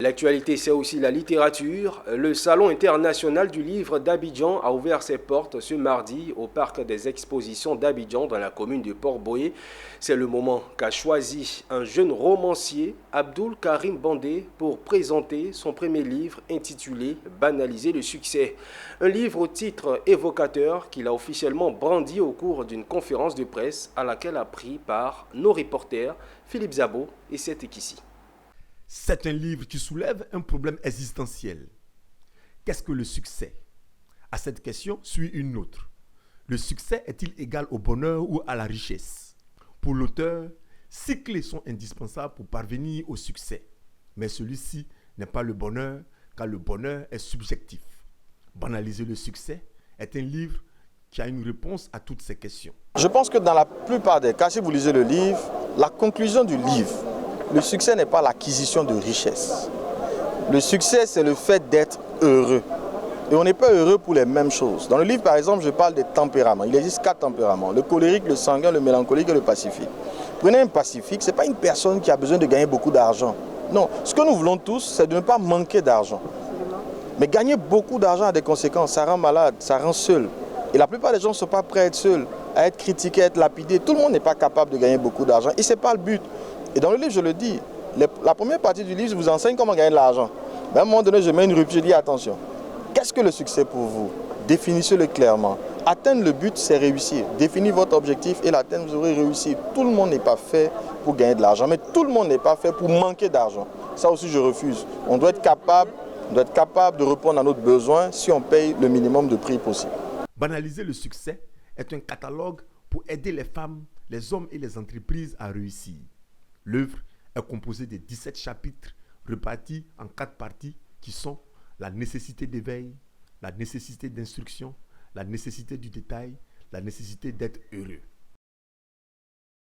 L'actualité, c'est aussi la littérature. Le Salon international du livre d'Abidjan a ouvert ses portes ce mardi au parc des expositions d'Abidjan dans la commune de Port-Boé. C'est le moment qu'a choisi un jeune romancier, Abdoul Karim Bandé, pour présenter son premier livre intitulé Banaliser le succès. Un livre au titre évocateur qu'il a officiellement brandi au cours d'une conférence de presse à laquelle a pris part nos reporters Philippe Zabo et Seth Ekissi. C'est un livre qui soulève un problème existentiel. Qu'est-ce que le succès? À cette question suit une autre. Le succès est-il égal au bonheur ou à la richesse? Pour l'auteur, 6 clés sont indispensables pour parvenir au succès. Mais celui-ci n'est pas le bonheur, car le bonheur est subjectif. Banaliser le succès est un livre qui a une réponse à toutes ces questions. Je pense que dans la plupart des cas, si vous lisez le livre, la conclusion du livre, le succès n'est pas l'acquisition de richesse. Le succès, c'est le fait d'être heureux. Et on n'est pas heureux pour les mêmes choses. Dans le livre, par exemple, je parle des tempéraments. Il existe 4 tempéraments. Le colérique, le sanguin, le mélancolique et le pacifique. Prenez un pacifique, ce n'est pas une personne qui a besoin de gagner beaucoup d'argent. Non, ce que nous voulons tous, c'est de ne pas manquer d'argent. Mais gagner beaucoup d'argent a des conséquences. Ça rend malade, ça rend seul. Et la plupart des gens ne sont pas prêts à être seuls, à être critiqués, à être lapidés. Tout le monde n'est pas capable de gagner beaucoup d'argent. Et ce n'est pas le but. Et dans le livre, je le dis, la première partie du livre, je vous enseigne comment gagner de l'argent. Mais à un moment donné, je mets une rupture, je dis attention, qu'est-ce que le succès pour vous? Définissez-le clairement. Atteindre le but, c'est réussir. Définissez votre objectif et l'atteindre, vous aurez réussi. Tout le monde n'est pas fait pour gagner de l'argent, mais tout le monde n'est pas fait pour manquer d'argent. Ça aussi, je refuse. On doit être capable de répondre à notre besoin si on paye le minimum de prix possible. Banaliser le succès est un catalogue pour aider les femmes, les hommes et les entreprises à réussir. L'œuvre est composée de 17 chapitres repartis en 4 parties qui sont la nécessité d'éveil, la nécessité d'instruction, la nécessité du détail, la nécessité d'être heureux.